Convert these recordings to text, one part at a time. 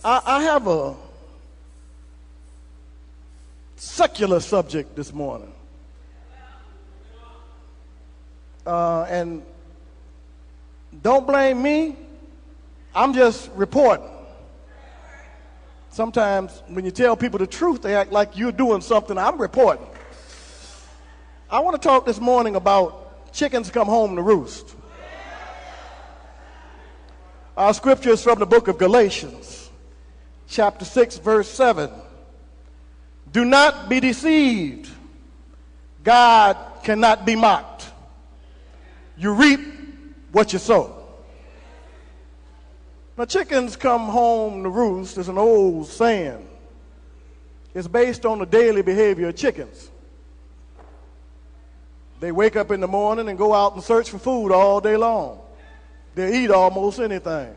I have a secular subject this morning. And don't blame me, I'm just reporting. Sometimes when you tell people the truth, they act like you're doing something. I'm reporting. I want to talk this morning about chickens come home to roost. Our scripture is from the book of Galatians, chapter 6, verse 7. Do not be deceived. God cannot be mocked. You reap what you sow. Now, chickens come home to roost is an old saying. It's based on the daily behavior of chickens. They wake up in the morning and go out and search for food all day long. They eat almost anything.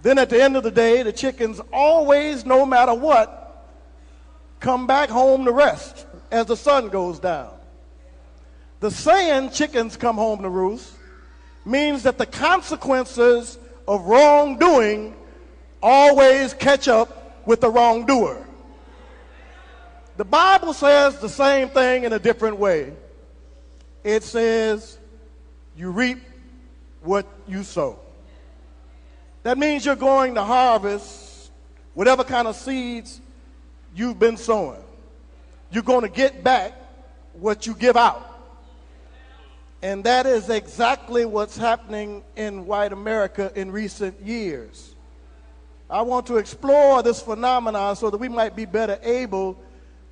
Then at the end of the day, the chickens always, no matter what, come back home to rest as the sun goes down. The saying, chickens come home to roost, means that the consequences of wrongdoing always catch up with the wrongdoer. The Bible says the same thing in a different way. It says, you reap what you sow. That means you're going to harvest whatever kind of seeds you've been sowing. You're going to get back what you give out. And that is exactly what's happening in white America in recent years. I want to explore this phenomenon so that we might be better able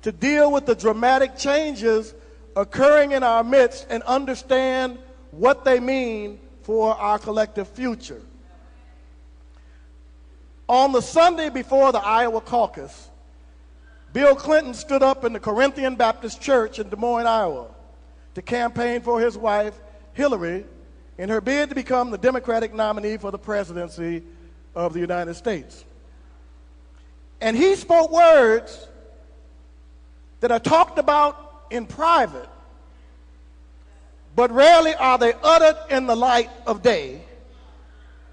to deal with the dramatic changes occurring in our midst and understand what they mean for our collective future. On the Sunday before the Iowa caucus, Bill Clinton stood up in the Corinthian Baptist Church in Des Moines, Iowa, to campaign for his wife, Hillary, in her bid to become the Democratic nominee for the presidency of the United States. And he spoke words that are talked about in private, but rarely are they uttered in the light of day,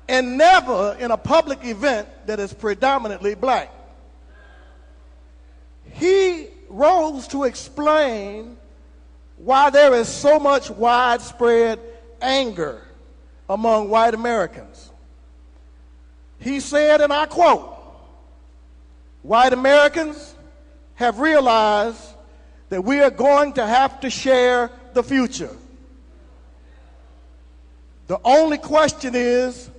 and never in a public event that is predominantly black. He rose to explain why there is so much widespread anger among white Americans. He said, and I quote, "White Americans have realized that we are going to have to share the future. The only question is,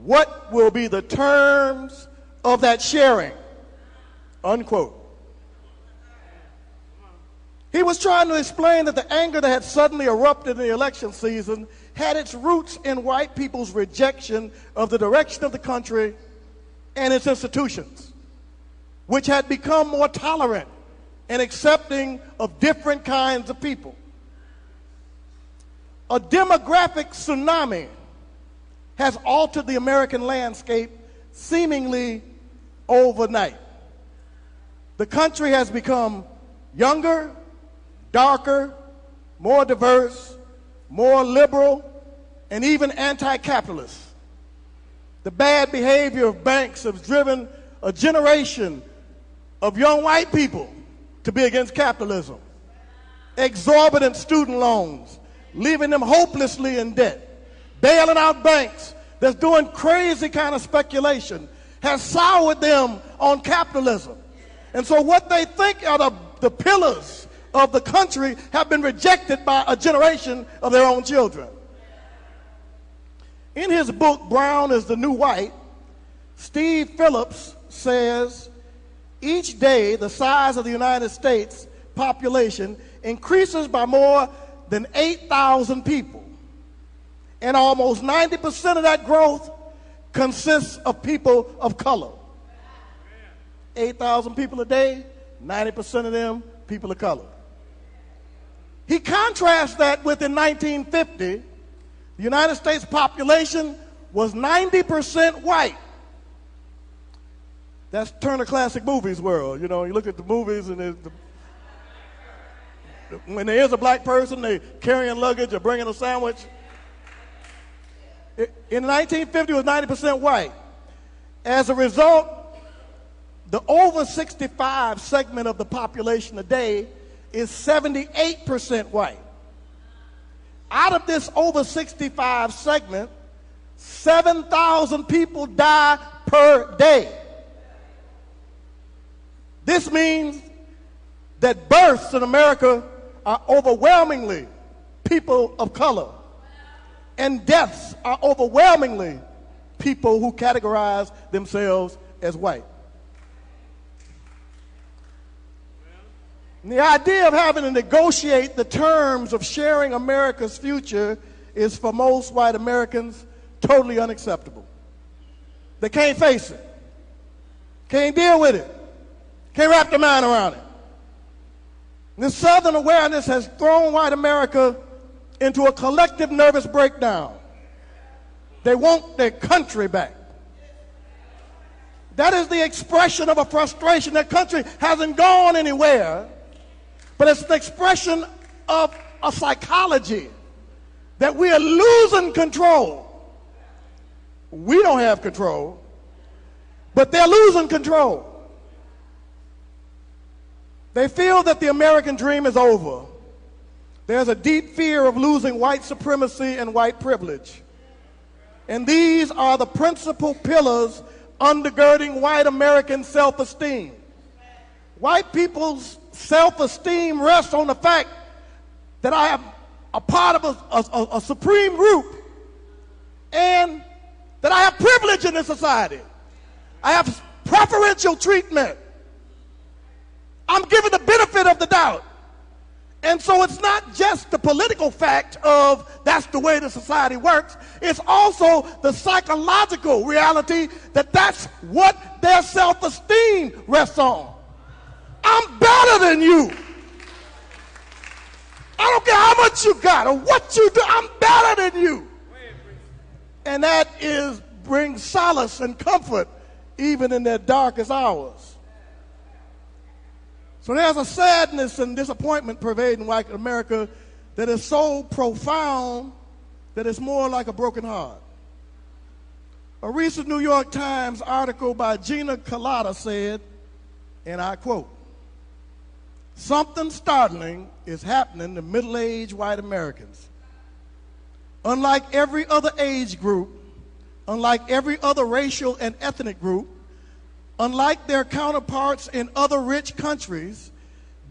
what will be the terms of that sharing?" Unquote. He was trying to explain that the anger that had suddenly erupted in the election season had its roots in white people's rejection of the direction of the country and its institutions, which had become more tolerant and accepting of different kinds of people. A demographic tsunami has altered the American landscape seemingly overnight. The country has become younger, darker, more diverse, more liberal, and even anti-capitalist. The bad behavior of banks has driven a generation of young white people to be against capitalism. Exorbitant student loans, leaving them hopelessly in debt. Bailing out banks that's doing crazy kind of speculation has soured them on capitalism. And so what they think are the pillars of the country have been rejected by a generation of their own children. In his book, Brown is the New White, Steve Phillips says, each day the size of the United States population increases by more than 8,000 people. And almost 90% of that growth consists of people of color. 8,000 people a day, 90% of them people of color. He contrasts that with in 1950, the United States population was 90% white. That's Turner Classic Movies world. You know, you look at the movies and when there is a black person, they carrying luggage or bringing a sandwich. In 1950, it was 90% white. As a result, the over 65 segment of the population today is 78% white. Out of this over 65 segment, 7,000 people die per day. This means that births in America are overwhelmingly people of color, and deaths are overwhelmingly people who categorize themselves as white. And the idea of having to negotiate the terms of sharing America's future is, for most white Americans, totally unacceptable. They can't face it, can't deal with it, can't wrap their mind around it. This Southern awareness has thrown white America into a collective nervous breakdown. They want their country back. That is the expression of a frustration. Their country hasn't gone anywhere, but it's the expression of a psychology that we are losing control. We don't have control, but they're losing control. They feel that the American dream is over. There's a deep fear of losing white supremacy and white privilege. And these are the principal pillars undergirding white American self-esteem. White people's self-esteem rests on the fact that I am a part of a supreme group and that I have privilege in this society. I have preferential treatment. I'm given the benefit of the doubt. And so it's not just the political fact of that's the way the society works. It's also the psychological reality that that's what their self-esteem rests on. I'm better than you. I don't care how much you got or what you do. I'm better than you. And that brings solace and comfort even in their darkest hours. So there's a sadness and disappointment pervading white America that is so profound that it's more like a broken heart. A recent New York Times article by Gina Colada said, and I quote, "Something startling is happening to middle-aged white Americans. Unlike every other age group, unlike every other racial and ethnic group, unlike their counterparts in other rich countries,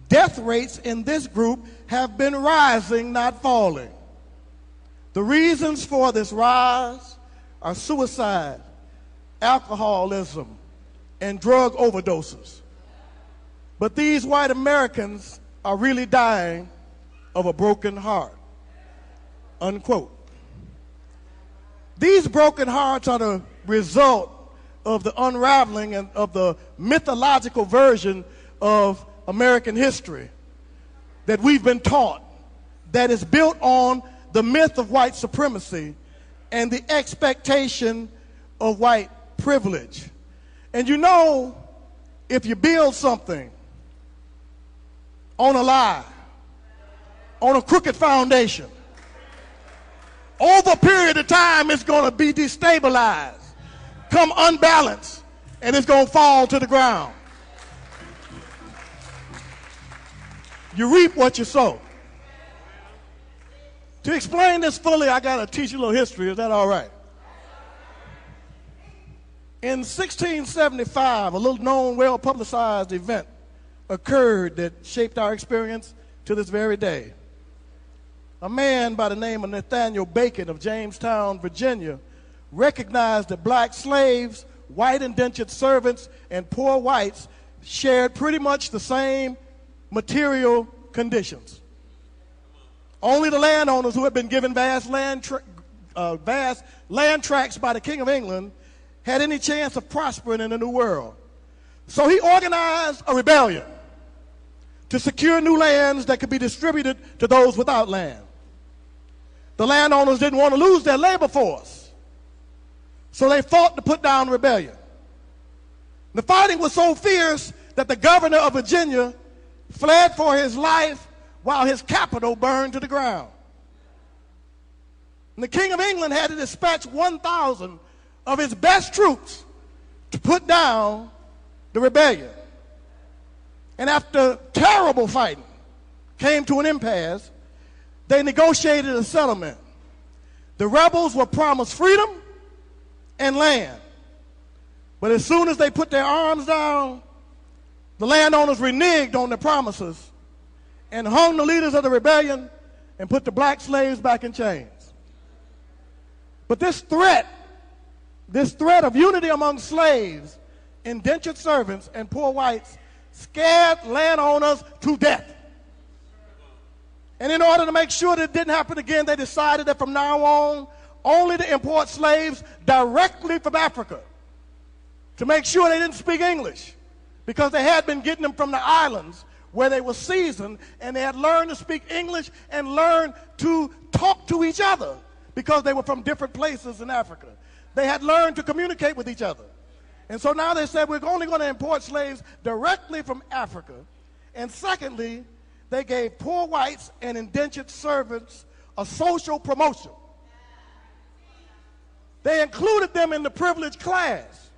death rates in this group have been rising, not falling. The reasons for this rise are suicide, alcoholism, and drug overdoses. But these white Americans are really dying of a broken heart." Unquote. These broken hearts are the result of the unraveling and of the mythological version of American history that we've been taught, that is built on the myth of white supremacy and the expectation of white privilege. And you know, if you build something on a lie, on a crooked foundation, over a period of time it's going to be destabilized, come unbalanced, and it's going to fall to the ground. You reap what you sow. To explain this fully, I got to teach you a little history. Is that all right? In 1675, a little known, well-publicized event occurred that shaped our experience to this very day. A man by the name of Nathaniel Bacon of Jamestown, Virginia, recognized that black slaves, white indentured servants, and poor whites shared pretty much the same material conditions. Only the landowners who had been given vast land tracts by the King of England had any chance of prospering in the New World. So he organized a rebellion to secure new lands that could be distributed to those without land. The landowners didn't want to lose their labor force, so they fought to put down rebellion. The fighting was so fierce that the governor of Virginia fled for his life while his capital burned to the ground. And the King of England had to dispatch 1,000 of his best troops to put down the rebellion. And after terrible fighting came to an impasse, they negotiated a settlement. The rebels were promised freedom and land. But as soon as they put their arms down, the landowners reneged on their promises and hung the leaders of the rebellion and put the black slaves back in chains. But this threat of unity among slaves, indentured servants, and poor whites scared landowners to death. And in order to make sure that it didn't happen again, they decided that from now on, only to import slaves directly from Africa, to make sure they didn't speak English, because they had been getting them from the islands where they were seasoned, and they had learned to speak English and learned to talk to each other because they were from different places in Africa. They had learned to communicate with each other. And so now they said, we're only going to import slaves directly from Africa. And secondly, they gave poor whites and indentured servants a social promotion. They included them in the privileged class.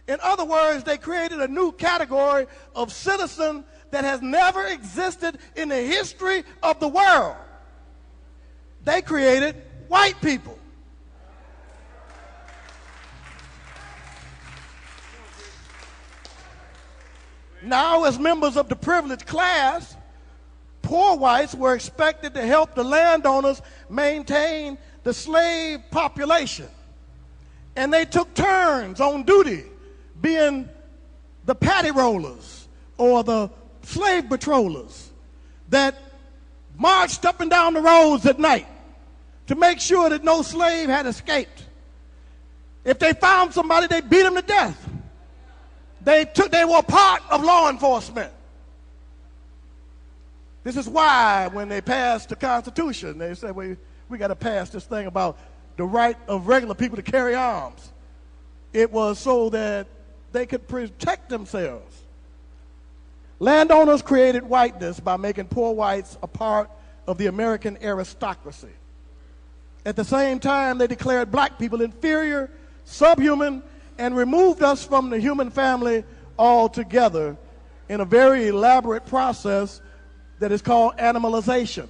In other words, they created a new category of citizen that has never existed in the history of the world. They created white people. Now, as members of the privileged class, poor whites were expected to help the landowners maintain the slave population. And they took turns on duty, being the paddy rollers or the slave patrollers that marched up and down the roads at night to make sure that no slave had escaped. If they found somebody, they beat them to death. They were part of law enforcement. This is why when they passed the Constitution, they said, we got to pass this thing about the right of regular people to carry arms. It was so that they could protect themselves. Landowners created whiteness by making poor whites a part of the American aristocracy. At the same time, they declared black people inferior, subhuman, and removed us from the human family altogether in a very elaborate process that is called animalization,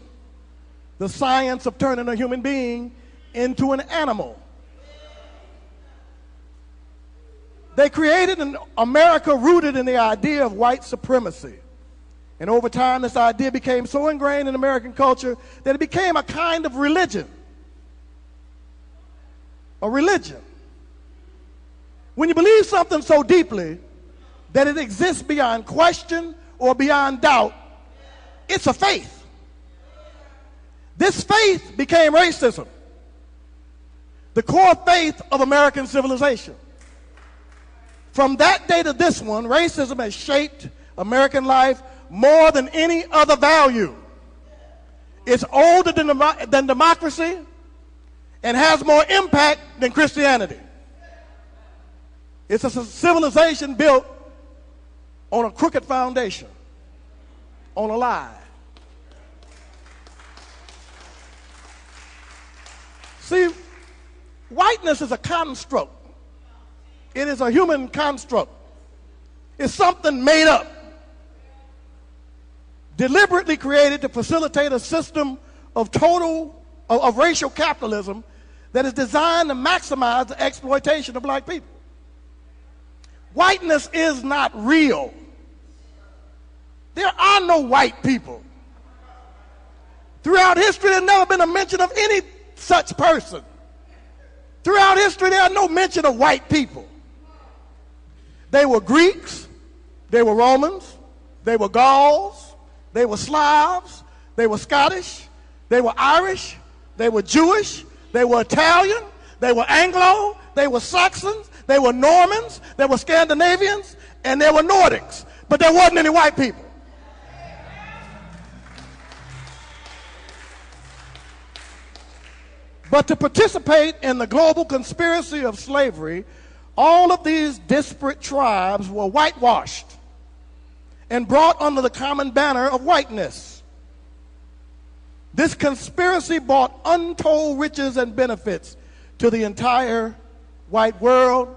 the science of turning a human being into an animal. They created an America rooted in the idea of white supremacy. And over time, this idea became so ingrained in American culture that it became a kind of religion. A religion. When you believe something so deeply that it exists beyond question or beyond doubt, it's a faith. This faith became racism, the core faith of American civilization. From that day to this one, racism has shaped American life more than any other value. It's older than democracy and has more impact than Christianity. It's a civilization built on a crooked foundation, on a lie. See, whiteness is a construct. It is a human construct. It's something made up, deliberately created to facilitate a system of racial capitalism that is designed to maximize the exploitation of black people. Whiteness is not real. There are no white people. Throughout history, there's never been a mention of any such person. Throughout history, there are no mention of white people. They were Greeks, they were Romans, they were Gauls, they were Slavs, they were Scottish, they were Irish, they were Jewish, they were Italian, they were Anglo, they were Saxons, they were Normans, they were Scandinavians, and they were Nordics. But there wasn't any white people. But to participate in the global conspiracy of slavery, all of these disparate tribes were whitewashed and brought under the common banner of whiteness. This conspiracy brought untold riches and benefits to the entire white world,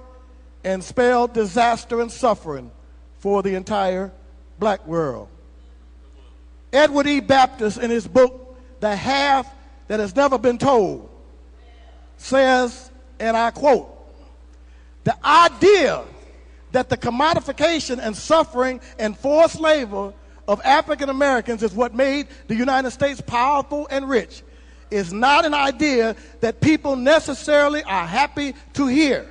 and spelled disaster and suffering for the entire black world. Edward E. Baptist, in his book, The Half That Has Never Been Told, says, and I quote, "The idea that the commodification and suffering and forced labor of African Americans is what made the United States powerful and rich is not an idea that people necessarily are happy to hear.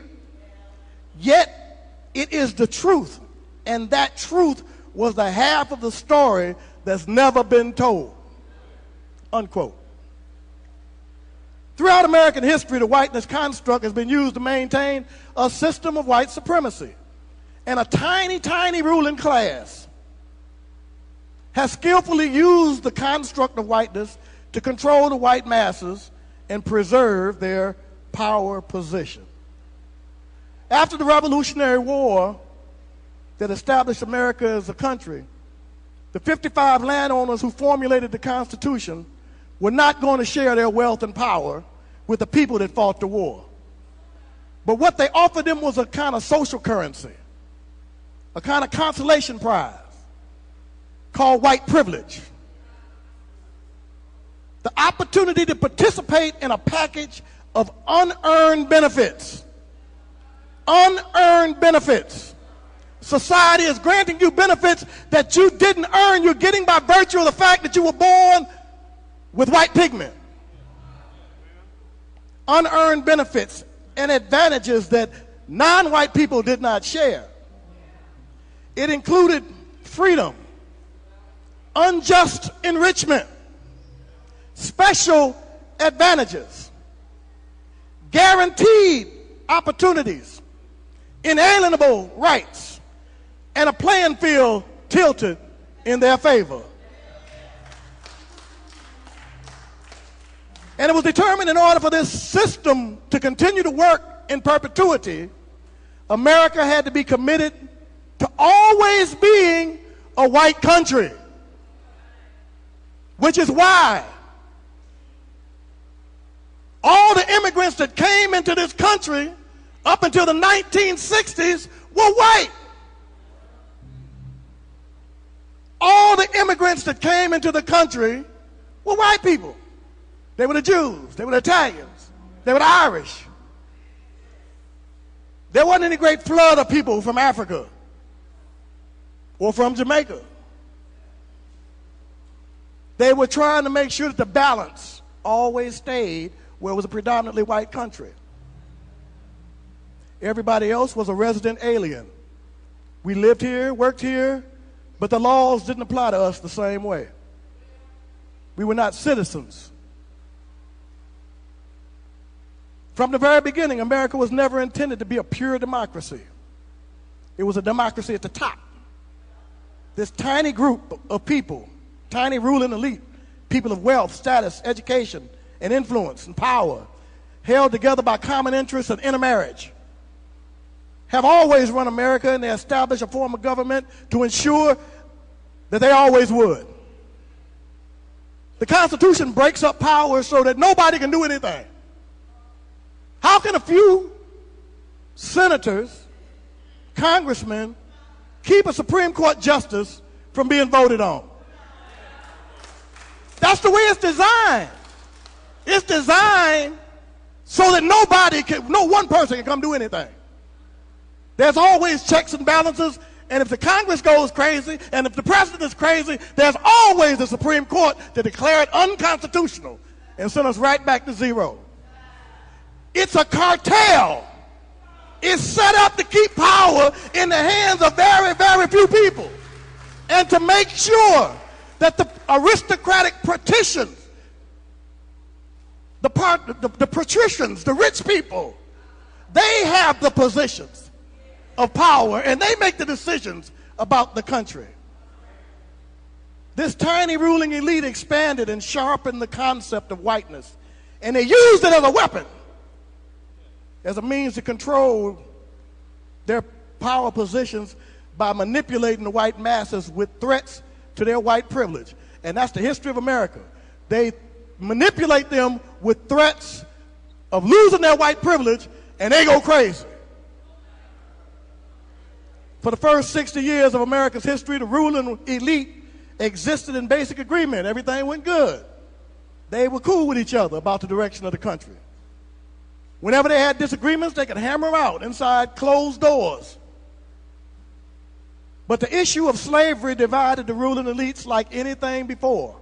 Yet it is the truth, and that truth was the half of the story that's never been told." Unquote. Throughout American history, the whiteness construct has been used to maintain a system of white supremacy. And a tiny, tiny ruling class has skillfully used the construct of whiteness to control the white masses and preserve their power position. After the Revolutionary War that established America as a country, the 55 landowners who formulated the Constitution were not going to share their wealth and power with the people that fought the war. But what they offered them was a kind of social currency, a kind of consolation prize called white privilege. The opportunity to participate in a package of unearned benefits. Unearned benefits. Society is granting you benefits that you didn't earn. You're getting by virtue of the fact that you were born with white pigment. Unearned benefits and advantages that non-white people did not share. It included freedom, unjust enrichment, special advantages, guaranteed opportunities, inalienable rights, and a playing field tilted in their favor. And it was determined in order for this system to continue to work in perpetuity, America had to be committed to always being a white country. Which is why all the immigrants that came into this country up until the 1960s were white. All the immigrants that came into the country were white people. They were the Jews, they were the Italians, they were the Irish. There wasn't any great flood of people from Africa or from Jamaica. They were trying to make sure that the balance always stayed where it was a predominantly white country. Everybody else was a resident alien. We lived here, worked here, but the laws didn't apply to us the same way. We were not citizens. From the very beginning, America was never intended to be a pure democracy. It was a democracy at the top. This tiny group of people, tiny ruling elite, people of wealth, status, education, and influence and power, held together by common interests and intermarriage, have always run America, and they established a form of government to ensure that they always would. The Constitution breaks up power so that nobody can do anything. How can a few senators, congressmen, keep a Supreme Court justice from being voted on? That's the way it's designed. It's designed so that no one person can come do anything. There's always checks and balances, and if the Congress goes crazy, and if the president is crazy, there's always the Supreme Court to declare it unconstitutional and send us right back to zero. It's a cartel. It's set up to keep power in the hands of very, very few people, and to make sure that the aristocratic patricians, the patricians, the rich people, they have the positions of power, and they make the decisions about the country. This tiny ruling elite expanded and sharpened the concept of whiteness, and they used it as a weapon, as a means to control their power positions by manipulating the white masses with threats to their white privilege. And that's the history of America. They manipulate them with threats of losing their white privilege, and they go crazy. For the first 60 years of America's history, the ruling elite existed in basic agreement. Everything went good. They were cool with each other about the direction of the country. Whenever they had disagreements, they could hammer out inside closed doors. But the issue of slavery divided the ruling elites like anything before.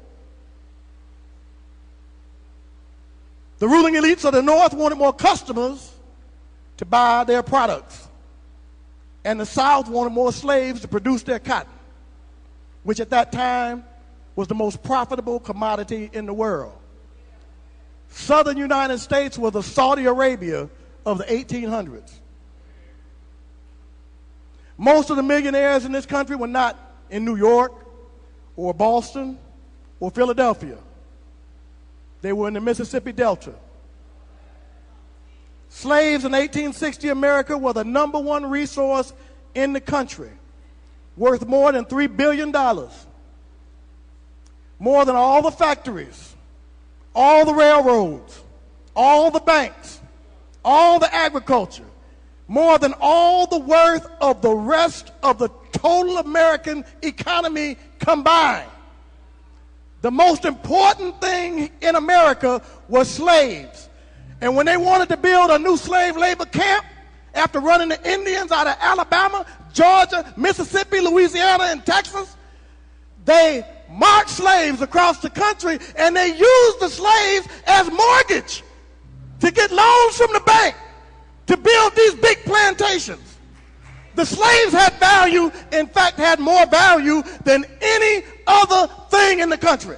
The ruling elites of the North wanted more customers to buy their products, and the South wanted more slaves to produce their cotton, which at that time was the most profitable commodity in the world. Southern United States was the Saudi Arabia of the 1800s. Most of the millionaires in this country were not in New York or Boston or Philadelphia. They were in the Mississippi Delta. Slaves in 1860 America were the #1 resource in the country, worth more than $3 billion. More than all the factories, all the railroads, all the banks, all the agriculture, more than all the worth of the rest of the total American economy combined. The most important thing in America was slaves. And when they wanted to build a new slave labor camp, after running the Indians out of Alabama, Georgia, Mississippi, Louisiana, and Texas, they marched slaves across the country, and they used the slaves as mortgage to get loans from the bank to build these big plantations. The slaves had value, in fact, had more value than any other thing in the country.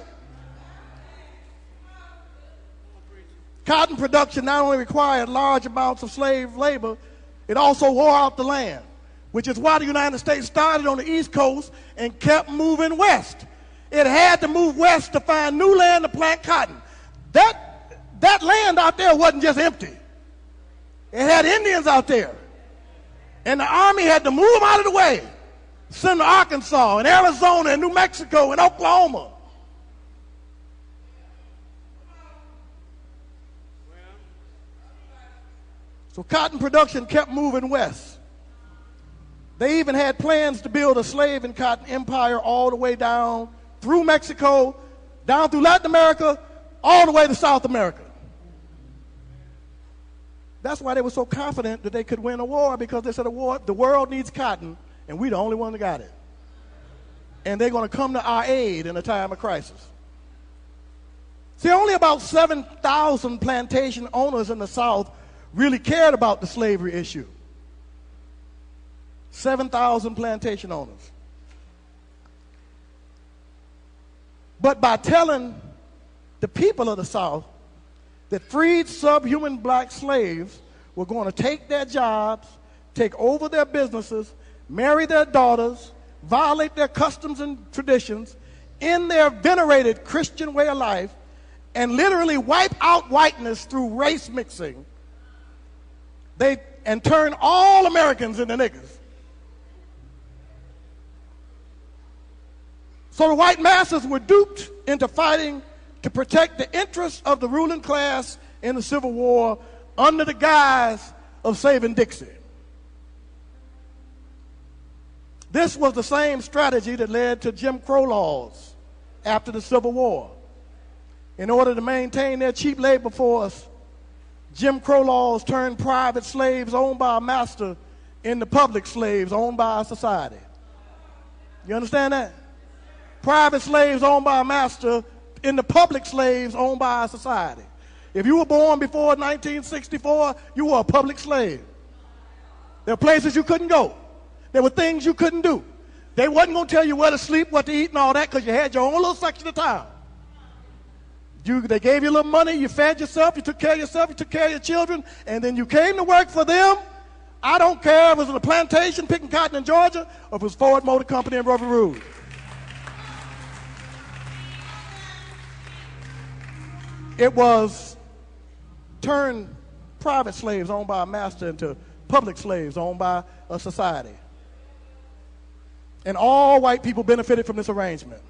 Cotton production not only required large amounts of slave labor, it also wore out the land, which is why the United States started on the East Coast and kept moving west. It had to move west to find new land to plant cotton. That land out there wasn't just empty. It had Indians out there. And the army had to move them out of the way. Send them to Arkansas and Arizona and New Mexico and Oklahoma. So cotton production kept moving west. They even had plans to build a slave and cotton empire all the way down through Mexico, down through Latin America, all the way to South America. That's why they were so confident that they could win a war, because they said the world needs cotton, and we're the only one that got it. And they're going to come to our aid in a time of crisis. See, only about 7,000 plantation owners in the South really cared about the slavery issue. 7,000 plantation owners. But by telling the people of the South that freed subhuman black slaves were going to take their jobs, take over their businesses, marry their daughters, violate their customs and traditions in their venerated Christian way of life, and literally wipe out whiteness through race mixing, and turn all Americans into niggers. So the white masses were duped into fighting to protect the interests of the ruling class in the Civil War under the guise of saving Dixie. This was the same strategy that led to Jim Crow laws after the Civil War. In order to maintain their cheap labor force, Jim Crow laws turned private slaves owned by a master into public slaves owned by a society. You understand that? Private slaves owned by a master into public slaves owned by a society. If you were born before 1964, you were a public slave. There were places you couldn't go. There were things you couldn't do. They wasn't going to tell you where to sleep, what to eat, and all that, because you had your own little section of town. They gave you a little money, you fed yourself, you took care of yourself, you took care of your children, and then you came to work for them. I don't care if it was in a plantation picking cotton in Georgia or if it was Ford Motor Company in Baton Rouge. It was turned private slaves owned by a master into public slaves owned by a society. And all white people benefited from this arrangement.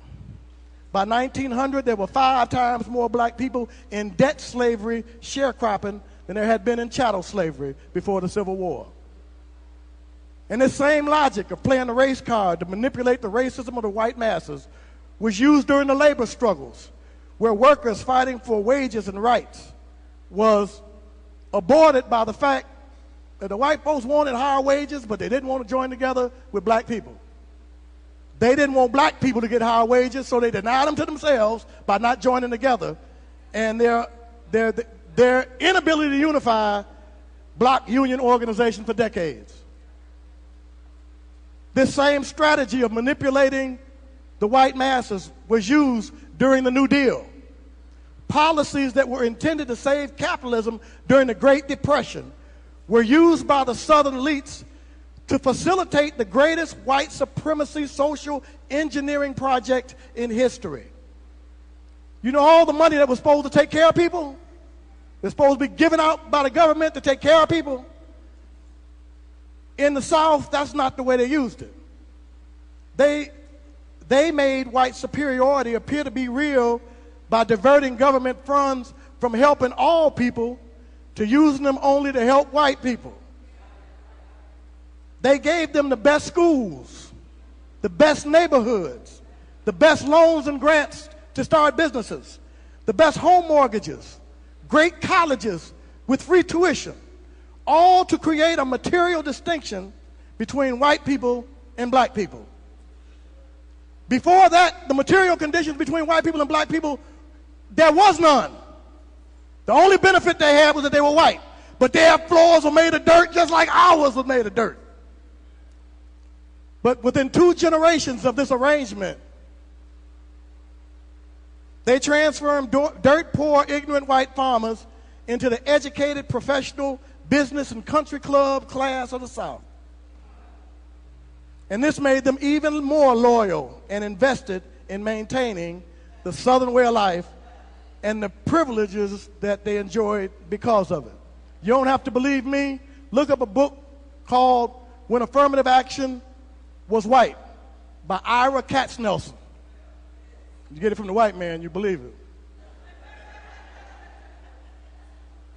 By 1900, there were 5 times more black people in debt slavery, sharecropping, than there had been in chattel slavery before the Civil War. And this same logic of playing the race card to manipulate the racism of the white masses was used during the labor struggles, where workers fighting for wages and rights was aborted by the fact that the white folks wanted higher wages, but they didn't want to join together with black people. They didn't want black people to get higher wages, so they denied them to themselves by not joining together. And their inability to unify blocked union organization for decades. This same strategy of manipulating the white masses was used during the New Deal. Policies that were intended to save capitalism during the Great Depression were used by the Southern elites to facilitate the greatest white supremacy social engineering project in history. You know, all the money that was supposed to take care of people, it's supposed to be given out by the government to take care of people. In the South, that's not the way they used it. They made white superiority appear to be real by diverting government funds from helping all people to using them only to help white people. They gave them the best schools, the best neighborhoods, the best loans and grants to start businesses, the best home mortgages, great colleges with free tuition, all to create a material distinction between white people and black people. Before that, the material conditions between white people and black people, there was none. The only benefit they had was that they were white. But their floors were made of dirt just like ours was made of dirt. But within 2 generations of this arrangement, they transformed dirt-poor, ignorant white farmers into the educated, professional, business, and country club class of the South. And this made them even more loyal and invested in maintaining the Southern way of life and the privileges that they enjoyed because of it. You don't have to believe me. Look up a book called When Affirmative Action Was White by Ira Katznelson. You get it from the white man, you believe it.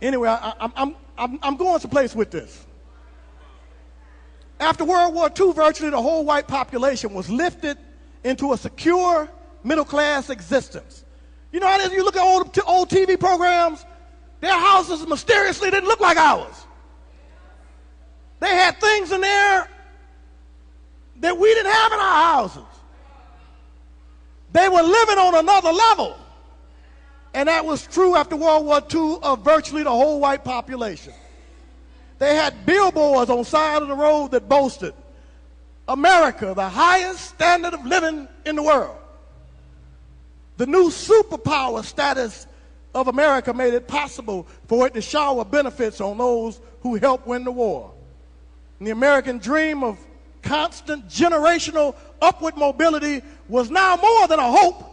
Anyway, I'm going someplace with this. After World War II, virtually the whole white population was lifted into a secure middle-class existence. You know how it is? You look at old TV programs, their houses mysteriously didn't look like ours. They had things in there that we didn't have in our houses. They were living on another level. And that was true after World War II of virtually the whole white population. They had billboards on the side of the road that boasted, America, the highest standard of living in the world. The new superpower status of America made it possible for it to shower benefits on those who helped win the war. And the American dream of constant generational upward mobility was now more than a hope.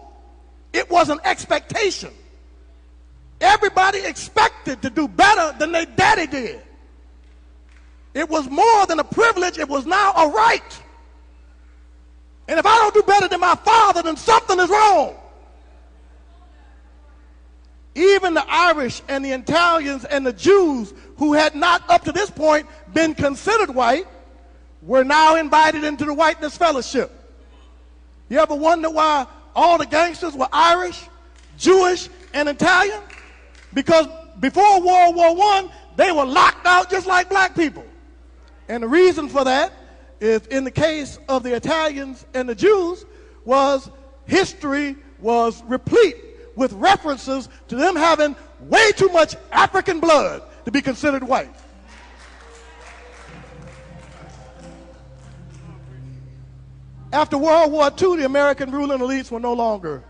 It was an expectation. Everybody expected to do better than their daddy did. It was more than a privilege, it was now a right. And if I don't do better than my father, then something is wrong. Even the Irish and the Italians and the Jews, who had not up to this point been considered white, were now invited into the whiteness fellowship. You ever wonder why all the gangsters were Irish, Jewish, and Italian? Because before World War I, they were locked out just like black people. And the reason for that is, in the case of the Italians and the Jews, was history was replete with references to them having way too much African blood to be considered white. After World War II, the American ruling elites were no longer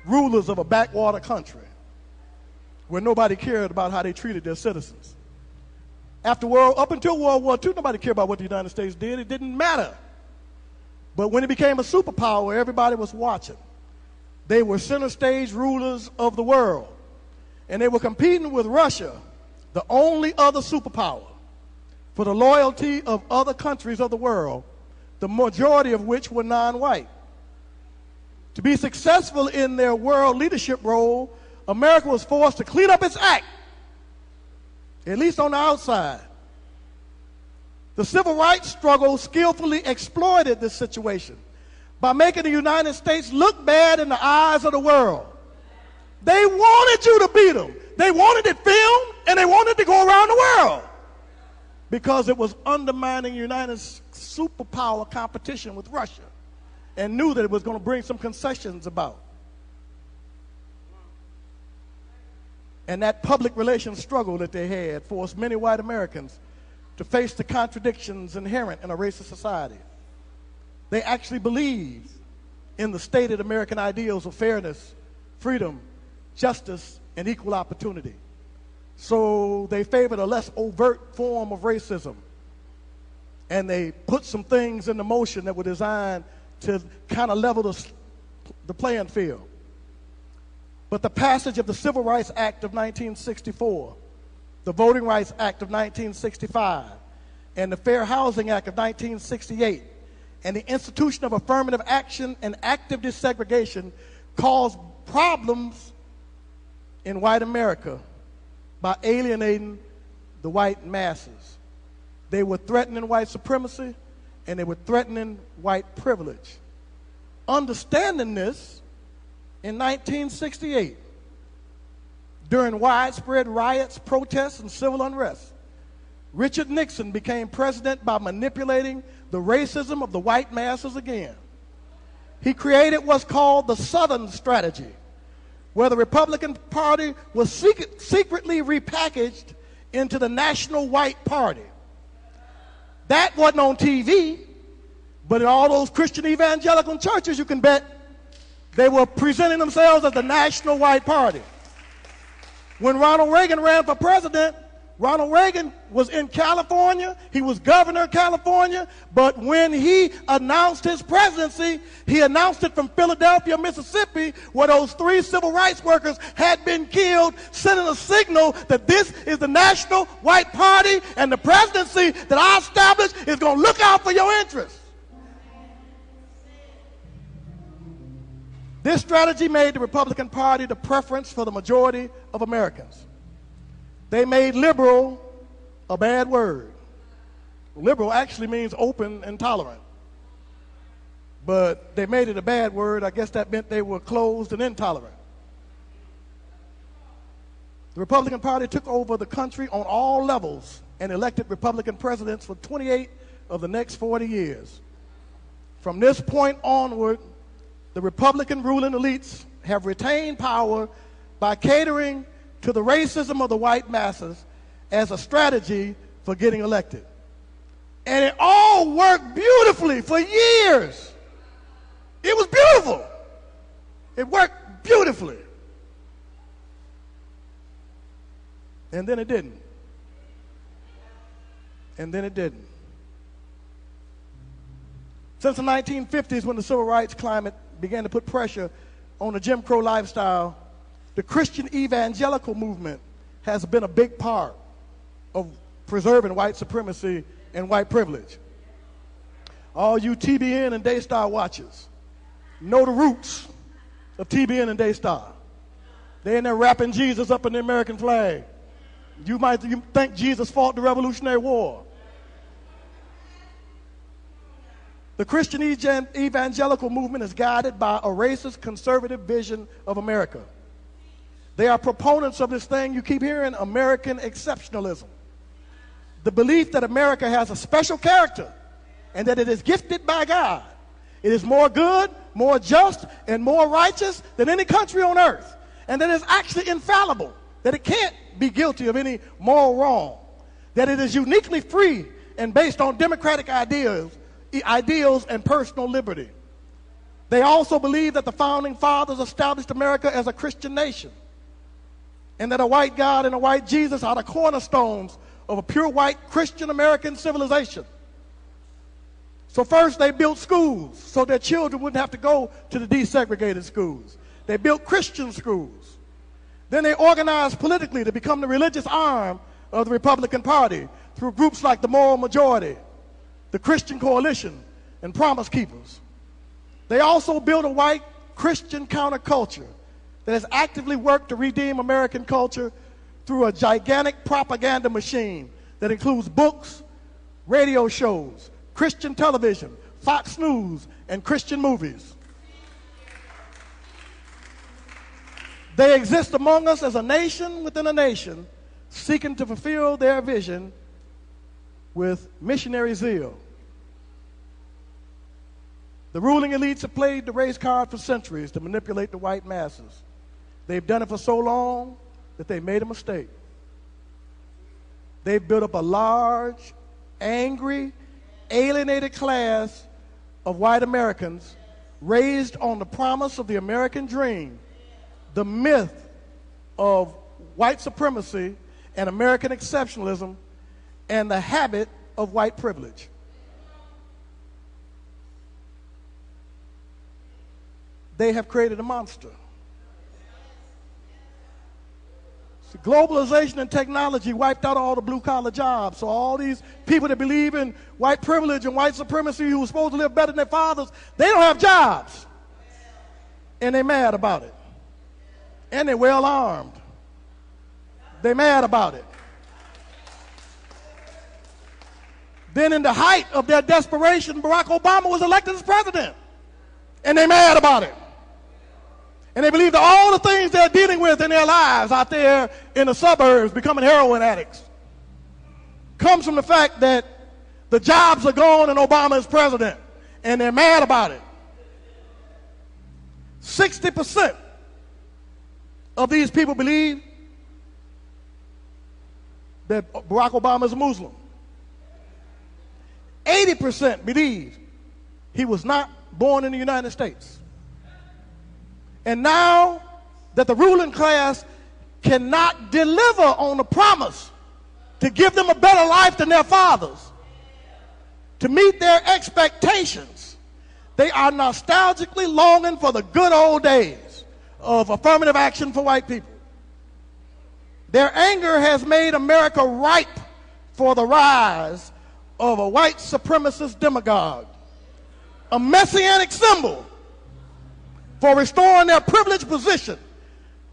rulers of a backwater country where nobody cared about how they treated their citizens. Up until World War II, nobody cared about what the United States did. It didn't matter. But when it became a superpower, everybody was watching. They were center stage rulers of the world. And they were competing with Russia, the only other superpower, for the loyalty of other countries of the world, the majority of which were non-white. To be successful in their world leadership role, America was forced to clean up its act, at least on the outside. The civil rights struggle skillfully exploited this situation by making the United States look bad in the eyes of the world. They wanted you to beat them. They wanted it filmed, and they wanted to go around the world because it was undermining United superpower competition with Russia and knew that it was going to bring some concessions about. And that public relations struggle that they had forced many white Americans to face the contradictions inherent in a racist society. They actually believed in the stated American ideals of fairness, freedom, justice, and equal opportunity. So they favored a less overt form of racism. And they put some things into motion that were designed to kind of level the playing field. But the passage of the Civil Rights Act of 1964, the Voting Rights Act of 1965, and the Fair Housing Act of 1968, and the institution of affirmative action and active desegregation caused problems in white America by alienating the white masses. They were threatening white supremacy, and they were threatening white privilege. Understanding this, in 1968, during widespread riots, protests, and civil unrest, Richard Nixon became president by manipulating the racism of the white masses again. He created what's called the Southern Strategy, where the Republican Party was secretly repackaged into the National White Party. That wasn't on TV, but in all those Christian evangelical churches, you can bet they were presenting themselves as the National White Party. When Ronald Reagan ran for president, Ronald Reagan was in California. He was governor of California. But when he announced his presidency, he announced it from Philadelphia, Mississippi, where those 3 civil rights workers had been killed, sending a signal that this is the National White Party, and the presidency that I established is going to look out for your interests. This strategy made the Republican Party the preference for the majority of Americans. They made liberal a bad word. Liberal actually means open and tolerant. But they made it a bad word. I guess that meant they were closed and intolerant. The Republican Party took over the country on all levels and elected Republican presidents for 28 of the next 40 years. From this point onward, the Republican ruling elites have retained power by catering to the racism of the white masses as a strategy for getting elected. And it all worked beautifully for years. It was beautiful. It worked beautifully. And then it didn't. And then it didn't. Since the 1950s, when the civil rights climate began to put pressure on the Jim Crow lifestyle, the Christian evangelical movement has been a big part of preserving white supremacy and white privilege. All you TBN and Daystar watchers know the roots of TBN and Daystar. They're in there wrapping Jesus up in the American flag. You think Jesus fought the Revolutionary War. The Christian evangelical movement is guided by a racist, conservative vision of America. They are proponents of this thing you keep hearing, American exceptionalism. The belief that America has a special character and that it is gifted by God. It is more good, more just, and more righteous than any country on earth. And that it is actually infallible, that it can't be guilty of any moral wrong. That it is uniquely free and based on democratic ideals and personal liberty. They also believe that the founding fathers established America as a Christian nation, and that a white God and a white Jesus are the cornerstones of a pure white Christian American civilization. So first they built schools so their children wouldn't have to go to the desegregated schools. They built Christian schools. Then they organized politically to become the religious arm of the Republican Party through groups like the Moral Majority, the Christian Coalition, and Promise Keepers. They also built a white Christian counterculture that has actively worked to redeem American culture through a gigantic propaganda machine that includes books, radio shows, Christian television, Fox News, and Christian movies. They exist among us as a nation within a nation, seeking to fulfill their vision with missionary zeal. The ruling elites have played the race card for centuries to manipulate the white masses. They've done it for so long that they made a mistake. They've built up a large, angry, alienated class of white Americans raised on the promise of the American dream, the myth of white supremacy and American exceptionalism, and the habit of white privilege. They have created a monster. See, globalization and technology wiped out all the blue-collar jobs. So all these people that believe in white privilege and white supremacy who were supposed to live better than their fathers, they don't have jobs. And they're mad about it. And they're well armed. They're mad about it. Then in the height of their desperation, Barack Obama was elected as president. And they're mad about it. And they believe that all the things they're dealing with in their lives out there in the suburbs, becoming heroin addicts, comes from the fact that the jobs are gone and Obama is president. And they're mad about it. 60% of these people believe that Barack Obama is a Muslim. 80% believe he was not born in the United States. And now that the ruling class cannot deliver on the promise to give them a better life than their fathers, to meet their expectations, they are nostalgically longing for the good old days of affirmative action for white people. Their anger has made America ripe for the rise of a white supremacist demagogue, a messianic symbol for restoring their privileged position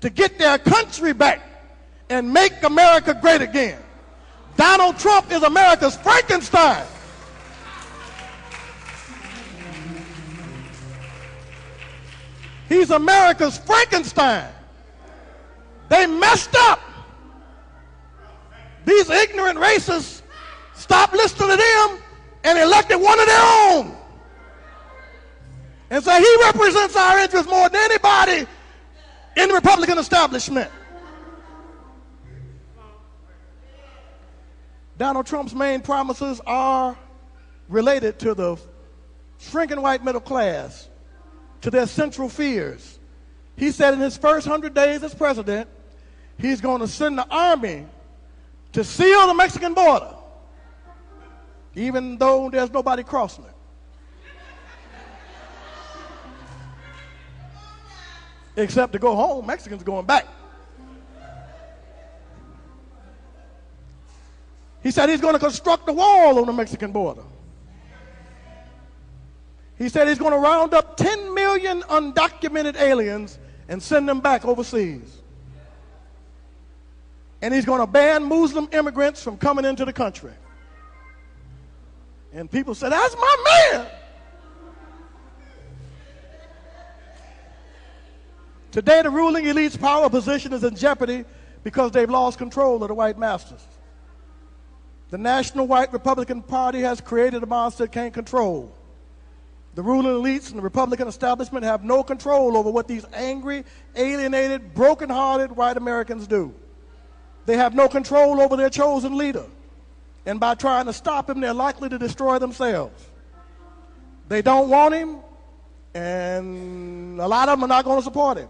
to get their country back and make America great again. Donald Trump is America's Frankenstein. He's America's Frankenstein. They messed up. These ignorant racists stopped listening to them and elected one of their own. And say he represents our interests more than anybody in the Republican establishment. Donald Trump's main promises are related to the shrinking white middle class, to their central fears. He said in his first 100 days as president, he's going to send the army to seal the Mexican border, even though there's nobody crossing it. Except to go home, Mexicans going back. He said he's going to construct a wall on the Mexican border. He said he's going to round up 10 million undocumented aliens and send them back overseas. And he's going to ban Muslim immigrants from coming into the country. And people said, that's my man. Today, the ruling elite's power position is in jeopardy because they've lost control of the white masters. The National White Republican Party has created a monster it can't control. The ruling elites and the Republican establishment have no control over what these angry, alienated, broken-hearted white Americans do. They have no control over their chosen leader. And by trying to stop him, they're likely to destroy themselves. They don't want him, and a lot of them are not going to support him.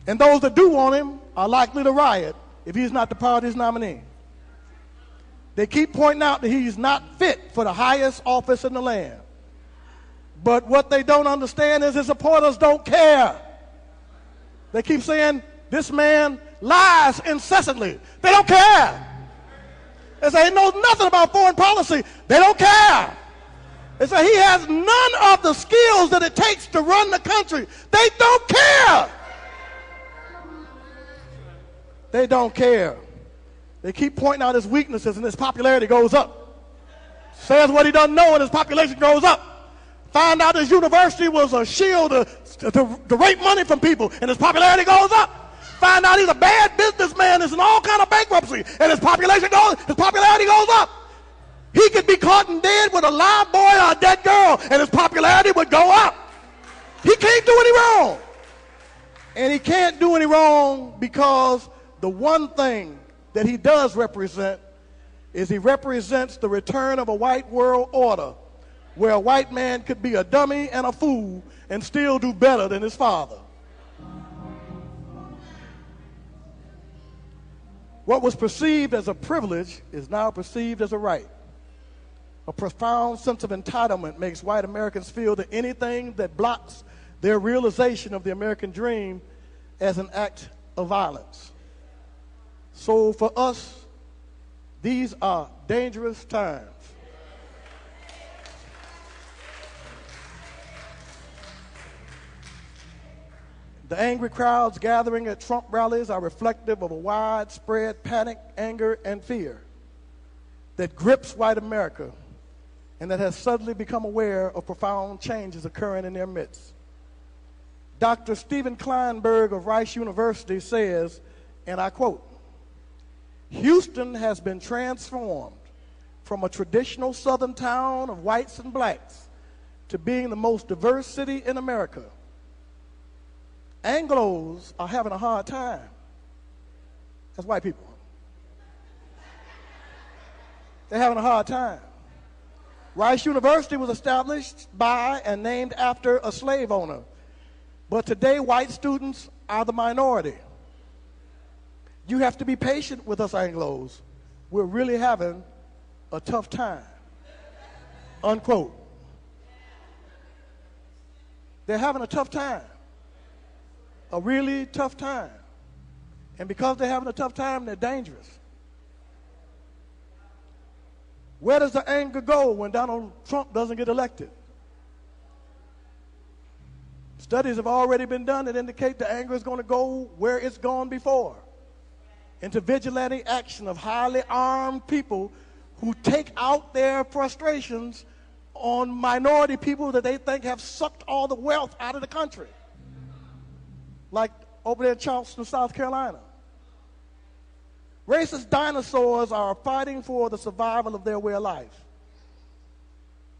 And those that do want him are likely to riot if he's not the party's nominee. They keep pointing out that he's not fit for the highest office in the land. But what they don't understand is his supporters don't care. They keep saying, this man lies incessantly. They don't care. They say he knows nothing about foreign policy. They don't care. They say he has none of the skills that it takes to run the country. They don't care. They don't care. They keep pointing out his weaknesses and his popularity goes up. Says what he doesn't know, and his population grows up. Find out his university was a shield to rape money from people, and his popularity goes up. Find out he's a bad businessman, is in all kind of bankruptcy, and his popularity goes up. He could be caught in dead with a live boy or a dead girl, and his popularity would go up. He can't do any wrong. And he can't do any wrong because the one thing that he does represent is he represents the return of a white world order where a white man could be a dummy and a fool and still do better than his father. What was perceived as a privilege is now perceived as a right. A profound sense of entitlement makes white Americans feel that anything that blocks their realization of the American dream as an act of violence. So for us, these are dangerous times. The angry crowds gathering at Trump rallies are reflective of a widespread panic, anger, and fear that grips white America and that has suddenly become aware of profound changes occurring in their midst. Dr. Stephen Kleinberg of Rice University says, and I quote, "Houston has been transformed from a traditional southern town of whites and blacks to being the most diverse city in America. Anglos are having a hard time." That's white people. They're having a hard time. Rice University was established by and named after a slave owner. But today, white students are the minority. You have to be patient with us Anglos. We're really having a tough time. Unquote. They're having a tough time. A really tough time. And because they're having a tough time, they're dangerous. Where does the anger go when Donald Trump doesn't get elected? Studies have already been done that indicate the anger is going to go where it's gone before, into vigilante action of highly armed people who take out their frustrations on minority people that they think have sucked all the wealth out of the country, like over there in Charleston, South Carolina. Racist dinosaurs are fighting for the survival of their way of life.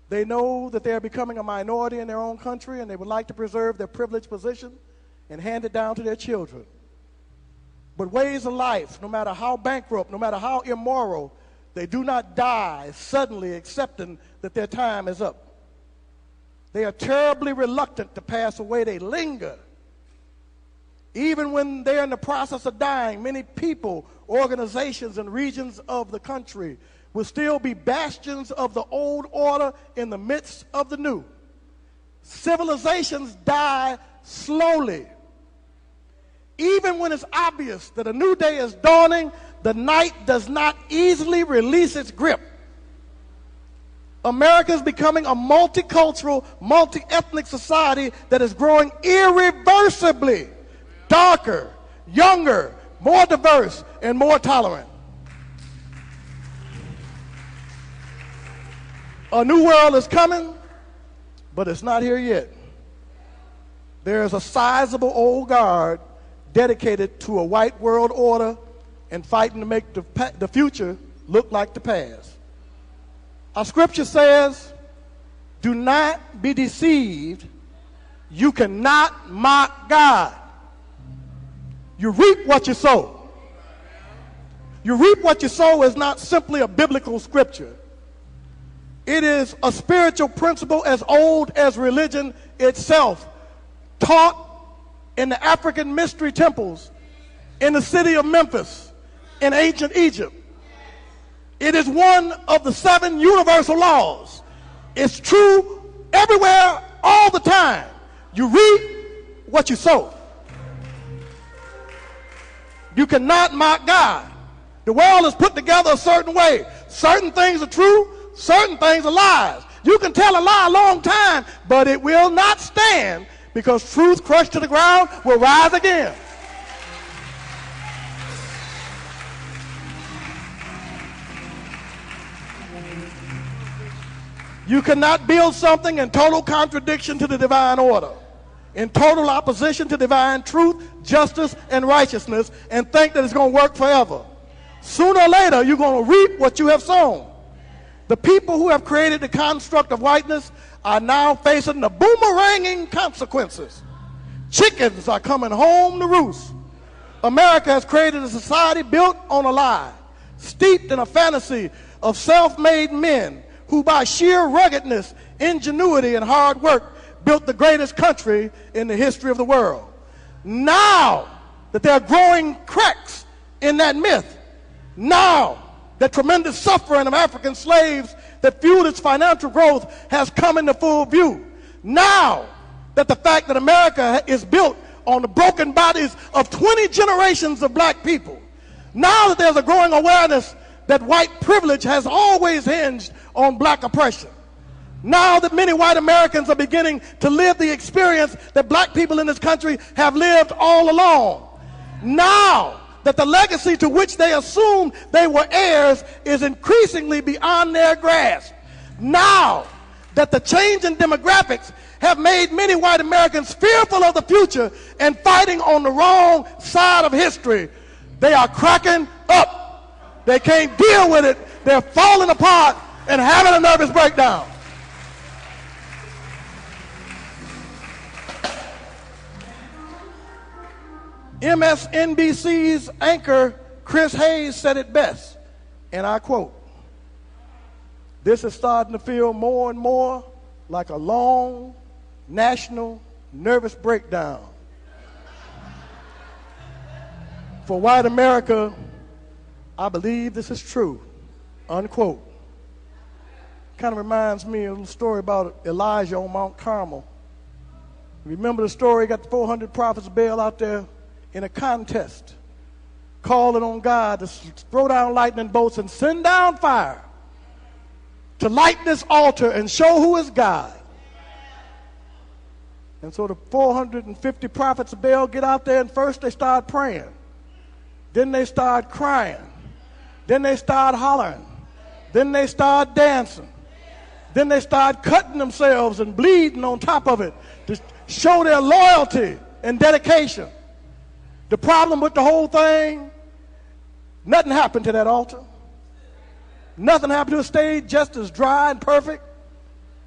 They know that they are becoming a minority in their own country, and they would like to preserve their privileged position and hand it down to their children. But ways of life, no matter how bankrupt, no matter how immoral, they do not die suddenly accepting that their time is up. They are terribly reluctant to pass away. They linger. Even when they're in the process of dying, many people, organizations, and regions of the country will still be bastions of the old order in the midst of the new. Civilizations die slowly. Even when it's obvious that a new day is dawning, the night does not easily release its grip. America is becoming a multicultural, multi-ethnic society that is growing irreversibly darker, younger, more diverse, and more tolerant. A new world is coming, but it's not here yet. There is a sizable old guard dedicated to a white world order and fighting to make the future look like the past. Our scripture says, "Do not be deceived. You cannot mock God. You reap what you sow." You reap what you sow is not simply a biblical scripture. It is a spiritual principle as old as religion itself, taught in the African mystery temples in the city of Memphis in ancient Egypt. It is one of the 7 universal laws. It's true everywhere, all the time. You reap what you sow. You cannot mock God. The world is put together a certain way. Certain things are true, certain things are lies. You can tell a lie a long time, but it will not stand, because truth crushed to the ground will rise again. You cannot build something in total contradiction to the divine order, in total opposition to divine truth, justice, and righteousness, and think that it's going to work forever. Sooner or later, you're going to reap what you have sown. The people who have created the construct of whiteness are now facing the boomeranging consequences. Chickens are coming home to roost. America has created a society built on a lie, steeped in a fantasy of self-made men who by sheer ruggedness, ingenuity, and hard work built the greatest country in the history of the world. Now that there are growing cracks in that myth, now that tremendous suffering of African slaves that fueled its financial growth has come into full view, now that the fact that America is built on the broken bodies of 20 generations of black people, now that there's a growing awareness that white privilege has always hinged on black oppression, now that many white Americans are beginning to live the experience that black people in this country have lived all along, now that the legacy to which they assumed they were heirs is increasingly beyond their grasp, now that the change in demographics have made many white Americans fearful of the future and fighting on the wrong side of history, they are cracking up. They can't deal with it. They're falling apart and having a nervous breakdown. MSNBC's anchor Chris Hayes said it best, and I quote, "This is starting to feel more and more like a long national nervous breakdown. For white America, I believe this is true," unquote. Kind of reminds me of a little story about Elijah on Mount Carmel. Remember the story? He got the 400 prophets of Baal out there in a contest, calling on God to throw down lightning bolts and send down fire to light this altar and show who is God. And so the 450 prophets of Baal get out there, and first they start praying. Then they start crying. Then they start hollering. Then they start dancing. Then they start cutting themselves and bleeding on top of it to show their loyalty and dedication. The problem with the whole thing, nothing happened to that altar. Nothing happened to it. Stayed just as dry and perfect.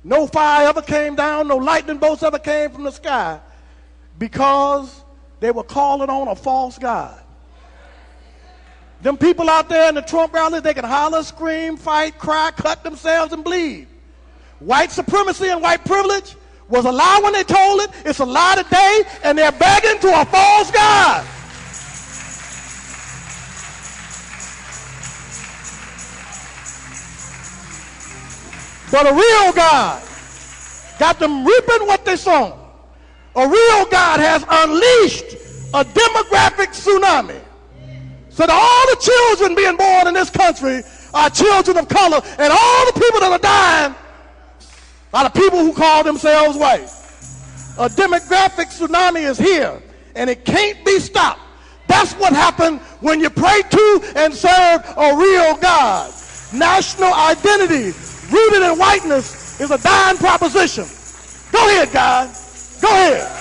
No fire ever came down. No lightning bolts ever came from the sky, because they were calling on a false god. Them people out there in the Trump rallies, they can holler, scream, fight, cry, cut themselves, and bleed. White supremacy and white privilege was a lie when they told it. It's a lie today, and they're begging to a false god. But a real God got them reaping what they sown. A real God has unleashed a demographic tsunami, so that all the children being born in this country are children of color, and all the people that are dying are the people who call themselves white. A demographic tsunami is here, and it can't be stopped. That's what happened when you pray to and serve a real God. National identity rooted in whiteness is a dying proposition. Go ahead, God. Go ahead.